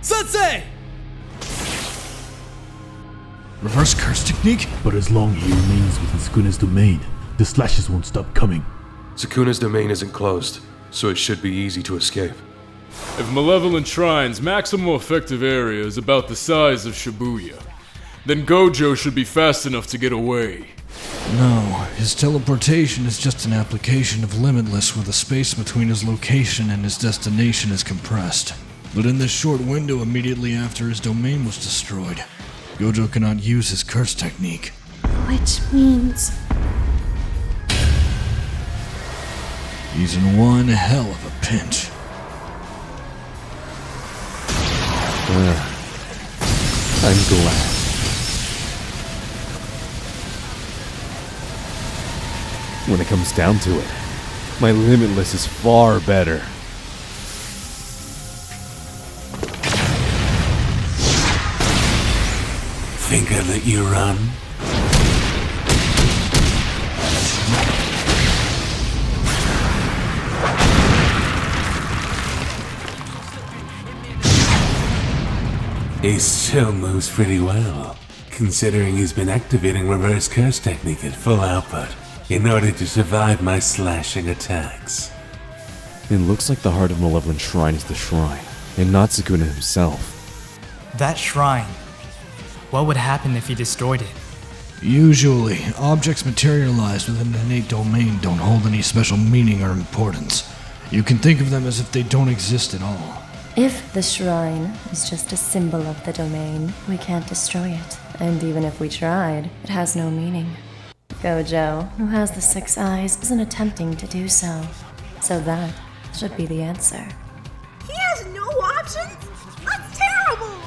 Sensei! Reverse curse technique? But as long as he remains within Sukuna's domain, the slashes won't stop coming. Sukuna's domain isn't closed, so it should be easy to escape. If Malevolent Shrine's maximum effective area is about the size of Shibuya, then Gojo should be fast enough to get away. No, his teleportation is just an application of Limitless where the space between his location and his destination is compressed. But in this short window immediately after his domain was destroyed, Gojo cannot use his curse technique. Which means... He's in one hell of a pinch. I'm glad. When it comes down to it, my Limitless is far better. Think I let you run? He still moves pretty well, considering he's been activating reverse curse technique at full output in order to survive my slashing attacks. It looks like the heart of Malevolent Shrine is the shrine, and not Sukuna himself. That shrine. What would happen if he destroyed it? Usually, objects materialized within an innate domain don't hold any special meaning or importance. You can think of them as if they don't exist at all. If the shrine is just a symbol of the domain, we can't destroy it. And even if we tried, it has no meaning. Gojo, who has the 6 eyes, isn't attempting to do so. So that should be the answer. He has no options? That's terrible!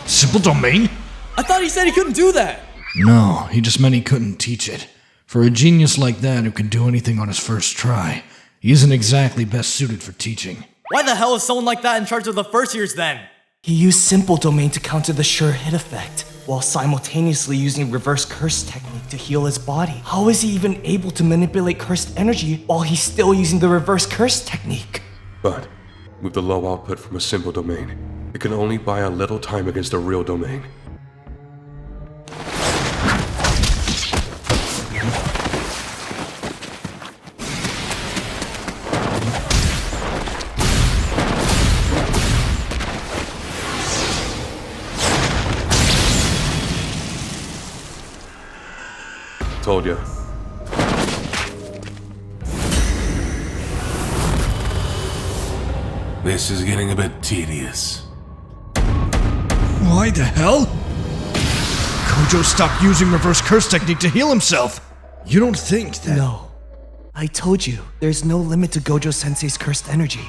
Simple domain? I thought he said he couldn't do that! No, he just meant he couldn't teach it. For a genius like that who can do anything on his first try, he isn't exactly best suited for teaching. Why the hell is someone like that in charge of the first years then? He used simple domain to counter the sure hit effect, while simultaneously using reverse curse technique to heal his body. How is he even able to manipulate cursed energy while he's still using the reverse curse technique? But with the low output from a simple domain, it can only buy a little time against a real domain. Told ya. This is getting a bit tedious. Why the hell? Gojo stopped using reverse curse technique to heal himself. You don't think that... No. I told you, there's no limit to Gojo Sensei's cursed energy.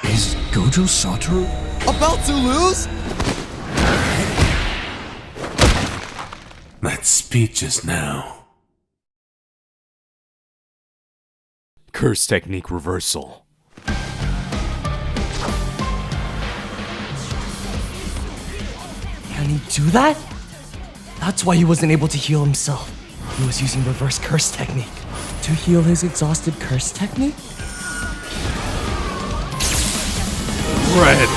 Is Gojo Satoru About to lose? That speech just now. Curse technique reversal. Can he do that? That's why he wasn't able to heal himself. He was using reverse curse technique. To heal his exhausted curse technique? Red.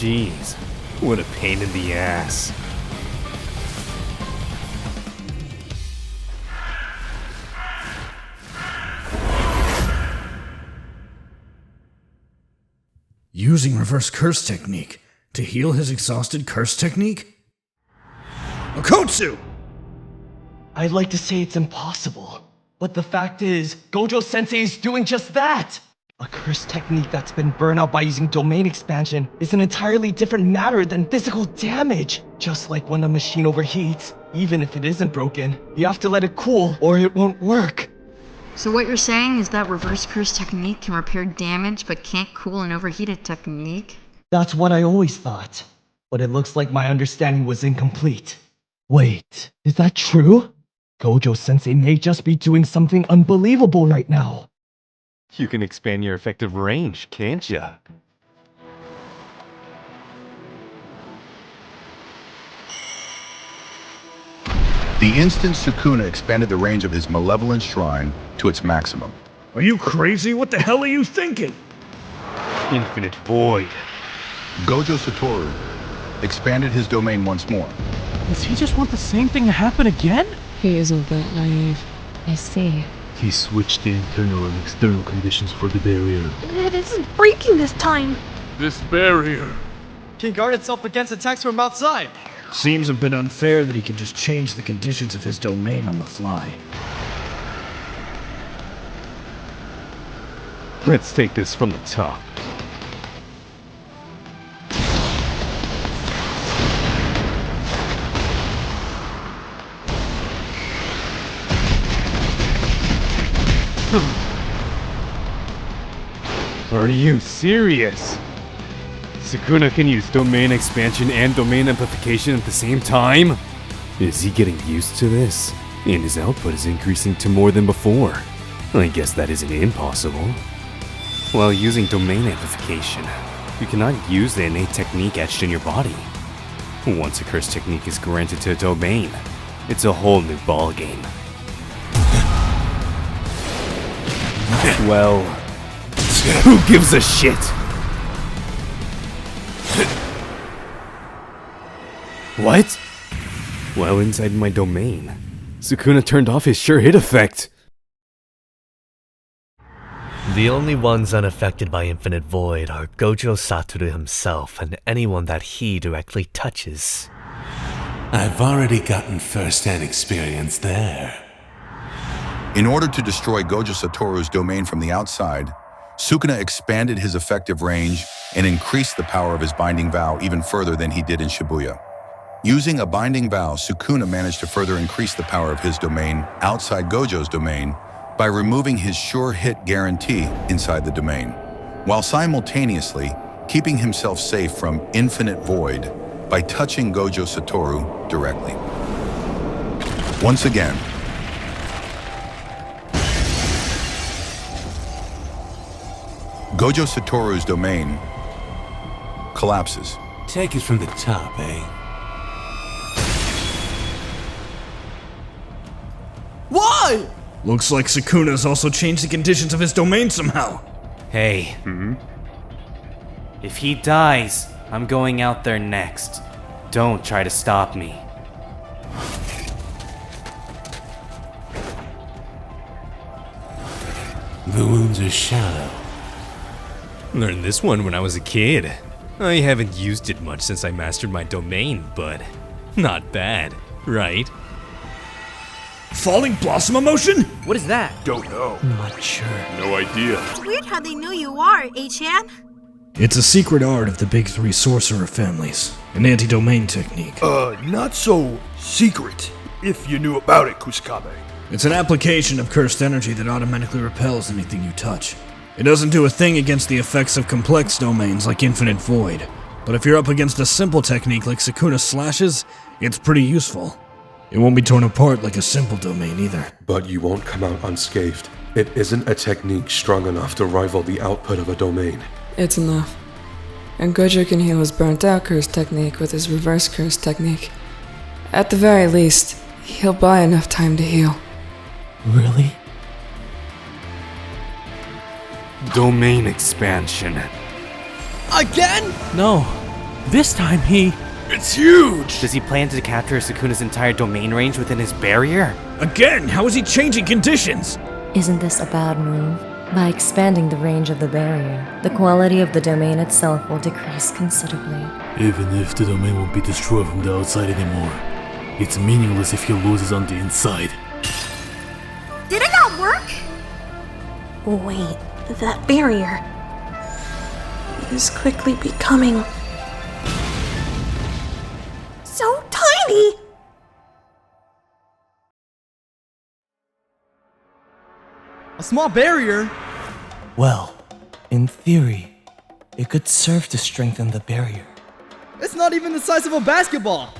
Jeez, what a pain in the ass. using reverse curse technique to heal his exhausted curse technique? Okotsu! I'd like to say it's impossible, but the fact is, Gojo Sensei is doing just that! A curse technique that's been burned out by using domain expansion is an entirely different matter than physical damage. Just like when a machine overheats, even if it isn't broken, you have to let it cool or it won't work. So what you're saying is that reverse curse technique can repair damage but can't cool an overheated technique? That's what I always thought, but it looks like my understanding was incomplete. Wait, is that true? Gojo Sensei may just be doing something unbelievable right now. You can expand your effective range, can't ya? The instant Sukuna expanded the range of his malevolent shrine to its maximum. Are you crazy? What the hell are you thinking? Infinite Void. Gojo Satoru expanded his domain once more. Does he just want the same thing to happen again? He isn't that naive. I see. He switched the internal and external conditions for the barrier. It isn't breaking this time. This barrier. Can guard itself against attacks from outside. Seems a bit unfair that he can just change the conditions of his domain on the fly. Let's take this from the top. Are you serious? Sukuna can use domain expansion and domain amplification at the same time? Is he getting used to this? And his output is increasing to more than before. I guess that isn't impossible. While using domain amplification, you cannot use the innate technique etched in your body. Once a curse technique is granted to a domain, it's a whole new ballgame. Well, who gives a shit? What? While inside my domain, Sukuna turned off his sure hit effect. The only ones unaffected by Infinite Void are Gojo Satoru himself and anyone that he directly touches. I've already gotten first-hand experience there. In order to destroy Gojo Satoru's domain from the outside, Sukuna expanded his effective range and increased the power of his binding vow even further than he did in Shibuya. Using a binding vow, Sukuna managed to further increase the power of his domain outside Gojo's domain by removing his sure hit guarantee inside the domain, while simultaneously keeping himself safe from Infinite Void by touching Gojo Satoru directly. Once again, Gojo Satoru's domain collapses. Take it from the top, eh? Why? Looks like Sukuna's also changed the conditions of his domain somehow. Hey. If he dies, I'm going out there next. Don't try to stop me. The wounds are shallow. Learned this one when I was a kid. I haven't used it much since I mastered my domain, but not bad, right? Falling Blossom emotion? What is that? Don't know. Not sure. No idea. It's weird how they knew you are, Achan. It's a secret art of the big three sorcerer families. An anti-domain technique. Not so secret, if you knew about it, Kusakabe. It's an application of cursed energy that automatically repels anything you touch. It doesn't do a thing against the effects of complex domains like Infinite Void, but if you're up against a simple technique like Sukuna Slashes, it's pretty useful. It won't be torn apart like a simple domain either. But you won't come out unscathed. It isn't a technique strong enough to rival the output of a domain. It's enough. And Gojo can heal his burnt out curse technique with his reverse curse technique. At the very least, he'll buy enough time to heal. Really? Domain expansion. Again? No. This time he... It's huge! Does he plan to capture Sukuna's entire domain range within his barrier? Again, how is he changing conditions? Isn't this a bad move? By expanding the range of the barrier, the quality of the domain itself will decrease considerably. Even if the domain won't be destroyed from the outside anymore, it's meaningless if you lose it on the inside. Did it not work? Wait, that barrier is quickly becoming so tiny! A small barrier? Well, in theory, it could serve to strengthen the barrier. It's not even the size of a basketball!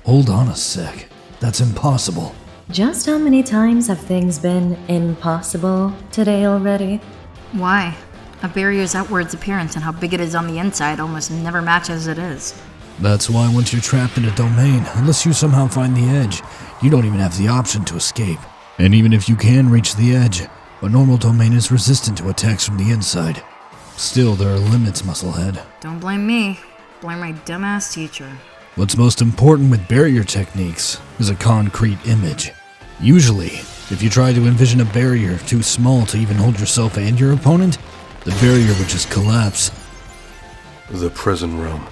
Hold on a sec. That's impossible. Just how many times have things been impossible today already? Why? A barrier's outwards appearance and how big it is on the inside almost never match as it is. That's why once you're trapped in a domain, unless you somehow find the edge, you don't even have the option to escape. And even if you can reach the edge, a normal domain is resistant to attacks from the inside. Still, there are limits, Musclehead. Don't blame me. Blame my dumbass teacher. What's most important with barrier techniques is a concrete image. Usually, if you try to envision a barrier too small to even hold yourself and your opponent, the barrier would just collapse. The prison realm.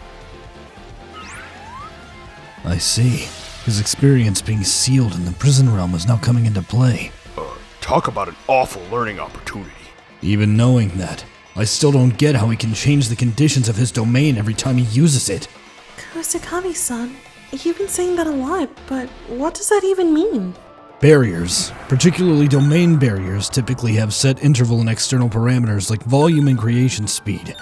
I see. His experience being sealed in the prison realm is now coming into play. Talk about an awful learning opportunity. Even knowing that, I still don't get how he can change the conditions of his domain every time he uses it. Kusakabe-san, you've been saying that a lot, but what does that even mean? Barriers, particularly domain barriers, typically have set interval and external parameters like volume and creation speed.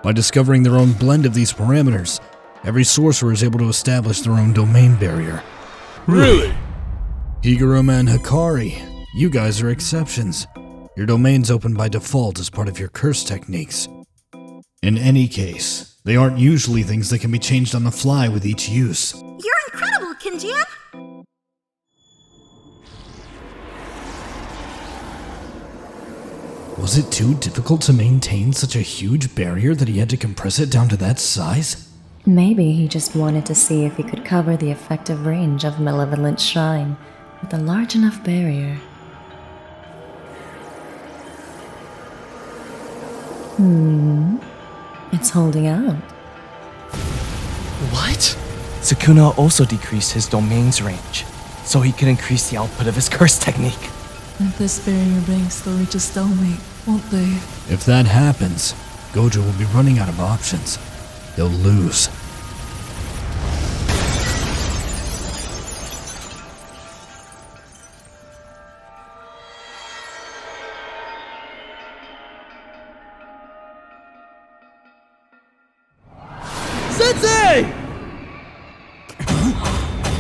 By discovering their own blend of these parameters, every sorcerer is able to establish their own domain barrier. Really? Higuruma and Hikari, you guys are exceptions. Your domain's open by default as part of your curse techniques. In any case, they aren't usually things that can be changed on the fly with each use. You're incredible, Kinjian! Was it too difficult to maintain such a huge barrier that he had to compress it down to that size? Maybe he just wanted to see if he could cover the effective range of Malevolent Shrine with a large enough barrier. It's holding out. What? Sukuna also decreased his domain's range, so he could increase the output of his curse technique. If this barrier breaks, they'll reach a stalemate, won't they? If that happens, Gojo will be running out of options. They'll lose. Sensei!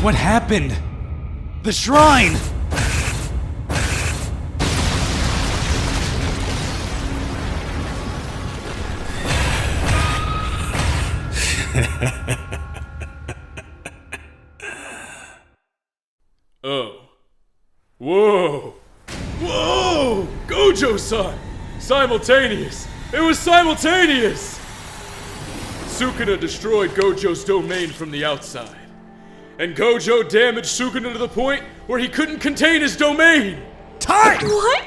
What happened? The shrine! Oh. Whoa! Whoa! Gojo-san! Simultaneous! It was simultaneous! Sukuna destroyed Gojo's domain from the outside. And Gojo damaged Sukuna to the point where he couldn't contain his domain! Time! What?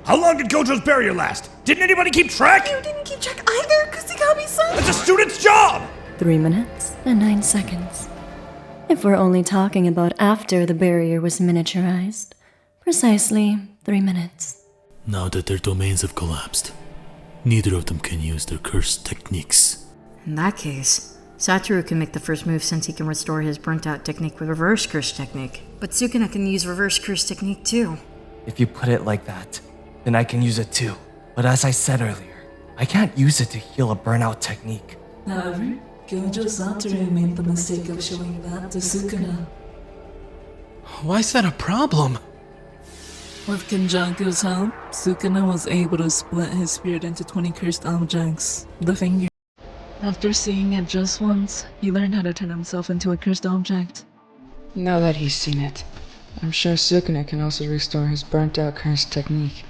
How long did Gojo's barrier last? Didn't anybody keep track? You didn't keep track either, Kusakabe-san! It's a student's job! 3 minutes and 9 seconds. If we're only talking about after the barrier was miniaturized, precisely 3 minutes. Now that their domains have collapsed, neither of them can use their curse techniques. In that case, Satoru can make the first move since he can restore his burnt out technique with reverse curse technique. But Sukuna can use reverse curse technique too. If you put it like that, then I can use it too. But as I said earlier, I can't use it to heal a burnout technique. However, Gojo Satoru made the mistake of showing that to Sukuna. Why is that a problem? With Kenjaku's help, Sukuna was able to split his spirit into 20 cursed objects. The finger. After seeing it just once, he learned how to turn himself into a cursed object. Now that he's seen it, I'm sure Sukuna can also restore his burnt out curse technique.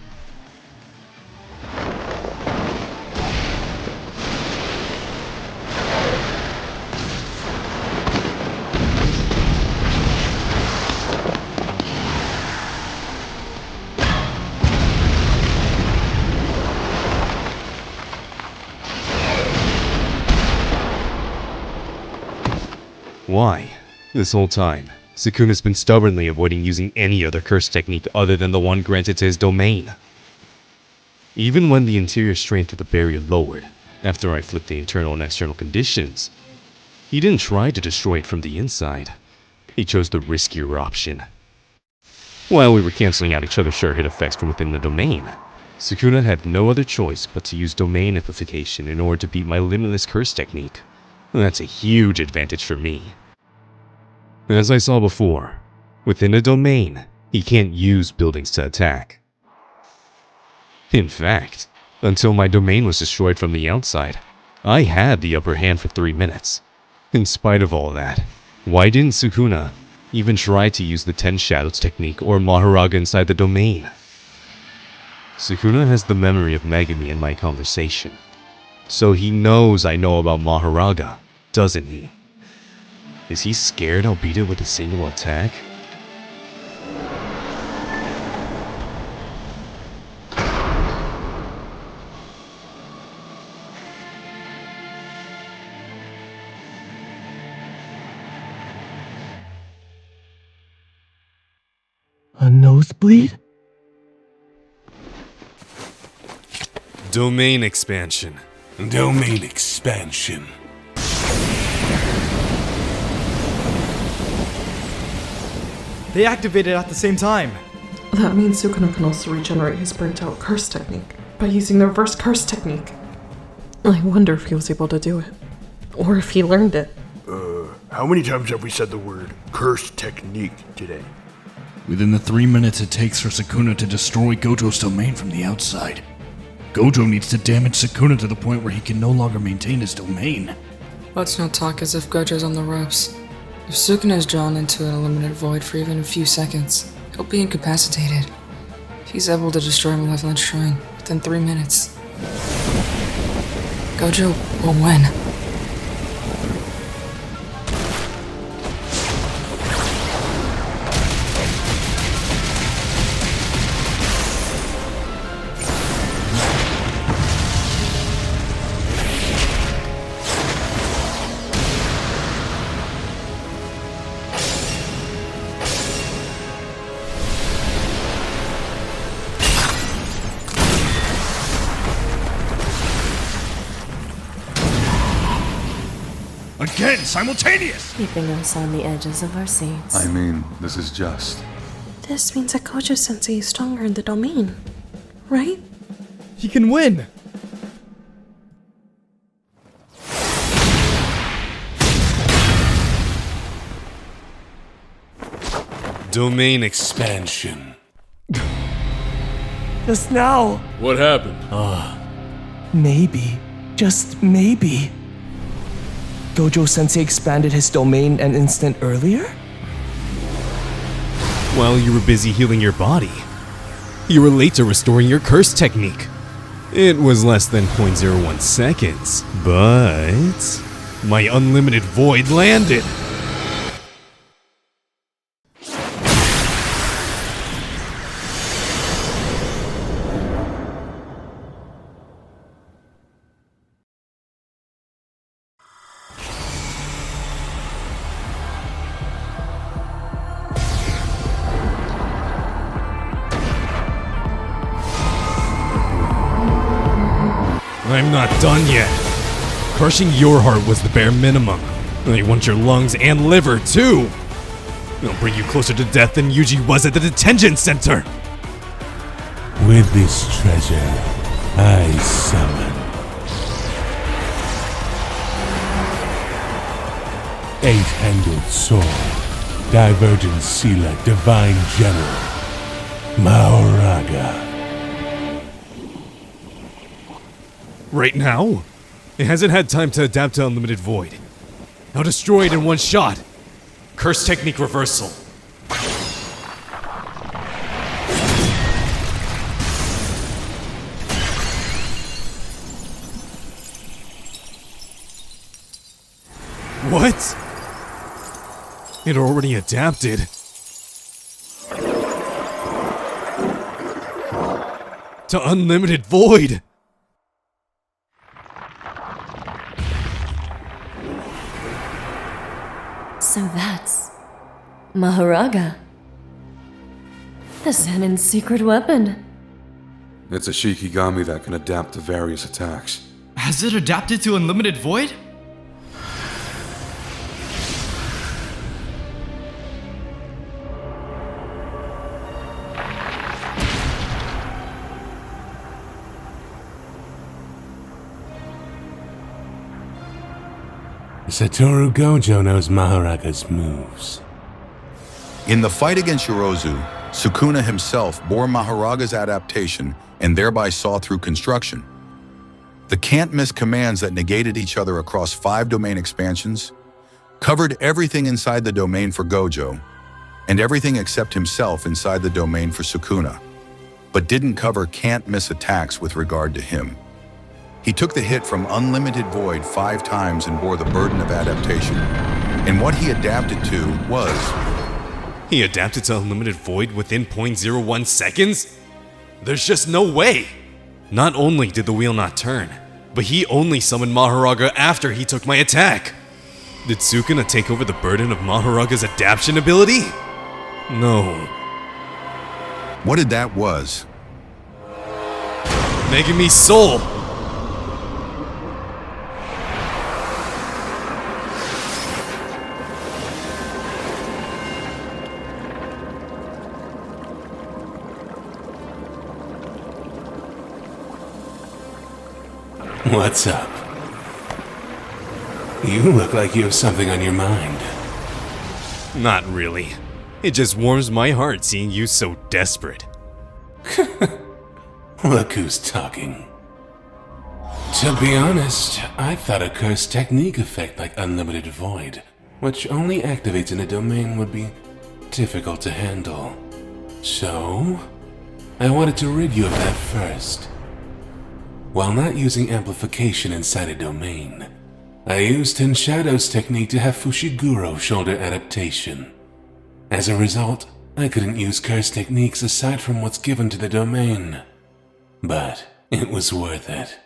Why? This whole time, Sukuna's been stubbornly avoiding using any other curse technique other than the one granted to his domain. Even when the interior strength of the barrier lowered, after I flipped the internal and external conditions, he didn't try to destroy it from the inside. He chose the riskier option. While we were cancelling out each other's sure hit effects from within the domain, Sukuna had no other choice but to use domain amplification in order to beat my limitless curse technique. That's a huge advantage for me. As I saw before, within a domain, he can't use buildings to attack. In fact, until my domain was destroyed from the outside, I had the upper hand for 3 minutes. In spite of all that, why didn't Sukuna even try to use the 10 Shadows technique or Mahoraga inside the domain? Sukuna has the memory of Megami in my conversation, so he knows I know about Mahoraga, doesn't he? Is he scared I'll beat it with a single attack? A nosebleed? Domain expansion. Domain expansion. They activated at the same time. That means Sukuna can also regenerate his burnt out curse technique by using the reverse curse technique. I wonder if he was able to do it. Or if he learned it. How many times have we said the word curse technique today? Within the 3 minutes it takes for Sukuna to destroy Gojo's domain from the outside, Gojo needs to damage Sukuna to the point where he can no longer maintain his domain. Let's not talk as if Gojo's on the ropes. If Sukuna is drawn into an unlimited void for even a few seconds, he'll be incapacitated. If he's able to destroy Malevolent Shrine within 3 minutes, Gojo will win. Again, simultaneous! Keeping us on the edges of our seats. I mean, this is just... This means that Gojo-sensei is stronger in the domain, right? He can win! Domain expansion. Just now. What happened? Maybe, just maybe, Gojo-sensei expanded his domain an instant earlier? While you were busy healing your body, you were late to restoring your curse technique. It was less than 0.01 seconds, but my unlimited void landed. I'm not done yet. Crushing your heart was the bare minimum. I want your lungs and liver, too. I'll bring you closer to death than Yuji was at the detention center. With this treasure, I summon Eight-handled sword, Divergent Sealer, Divine General, Mahoraga. Right now? It hasn't had time to adapt to Unlimited Void. I'll destroy it in one shot. Curse Technique Reversal. What? It already adapted. To Unlimited Void. So that's Mahoraga. The Zenin's secret weapon. It's a Shikigami that can adapt to various attacks. Has it adapted to Unlimited Void? Satoru Gojo knows Mahoraga's moves. In the fight against Yorozu, Sukuna himself bore Mahoraga's adaptation and thereby saw through construction. The can't-miss commands that negated each other across 5 domain expansions covered everything inside the domain for Gojo and everything except himself inside the domain for Sukuna, but didn't cover can't-miss attacks with regard to him. He took the hit from Unlimited Void 5 times and bore the burden of adaptation. And what he adapted to was... He adapted to Unlimited Void within 0.01 seconds? There's just no way! Not only did the wheel not turn, but he only summoned Mahoraga after he took my attack. Did Sukuna take over the burden of Mahoraga's adaptation ability? No. What did that was? Megami Soul! What's up? You look like you have something on your mind. Not really. It just warms my heart seeing you so desperate. Look who's talking. To be honest, I thought a cursed technique effect like Unlimited Void, which only activates in a domain, would be difficult to handle. So, I wanted to rid you of that first. While not using amplification inside a domain, I used Tenshadow's technique to have Fushiguro shoulder adaptation. As a result, I couldn't use curse techniques aside from what's given to the domain. But it was worth it.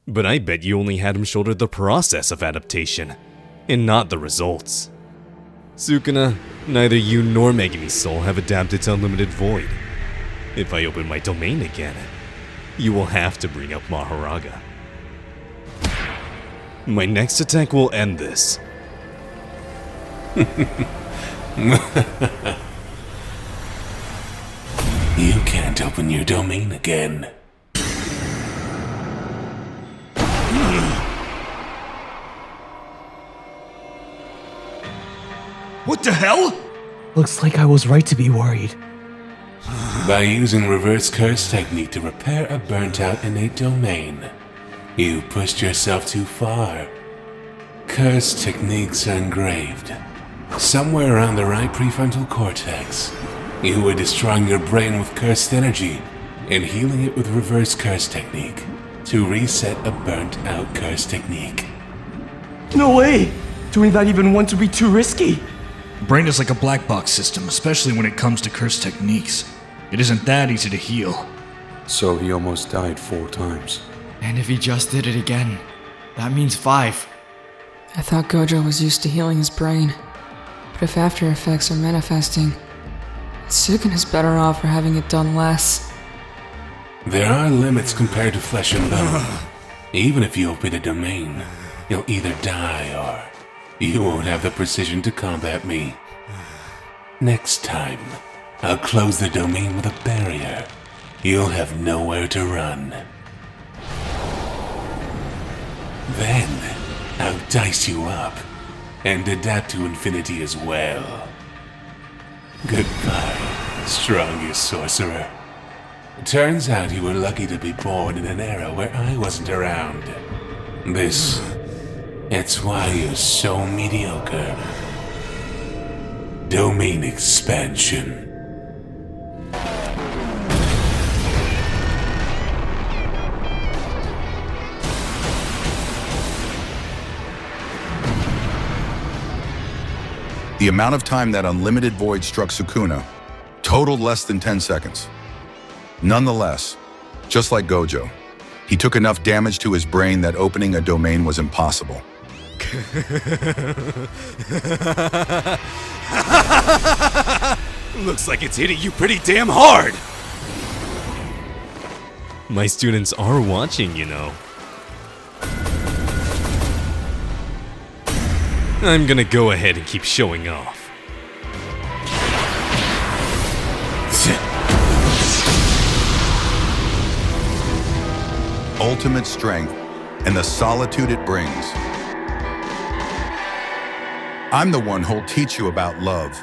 But I bet you only had him shoulder the process of adaptation, and not the results. Sukuna, neither you nor Megami Soul have adapted to Unlimited Void. If I open my domain again, you will have to bring up Mahoraga. My next attack will end this. You can't open your domain again. What the hell? Looks like I was right to be worried. By using reverse curse technique to repair a burnt-out innate domain, you pushed yourself too far. Curse techniques are engraved somewhere around the right prefrontal cortex. You were destroying your brain with cursed energy and healing it with reverse curse technique to reset a burnt-out curse technique. No way! Doing that even once would be too risky. Brain is like a black box system, especially when it comes to curse techniques. It isn't that easy to heal. So he almost died 4 times. And if he just did it again, that means 5. I thought Gojo was used to healing his brain. But if after effects are manifesting, Sukuna's better off for having it done less. There are limits compared to flesh and bone. Even if you open a domain, you'll either die or you won't have the precision to combat me. Next time, I'll close the domain with a barrier. You'll have nowhere to run. Then, I'll dice you up and adapt to infinity as well. Goodbye, strongest sorcerer. Turns out you were lucky to be born in an era where I wasn't around. It's why you're so mediocre. Domain expansion. The amount of time that Unlimited Void struck Sukuna totaled less than 10 seconds. Nonetheless, just like Gojo, he took enough damage to his brain that opening a domain was impossible. Looks like it's hitting you pretty damn hard! My students are watching, you know. I'm gonna go ahead and keep showing off. Ultimate strength and the solitude it brings. I'm the one who'll teach you about love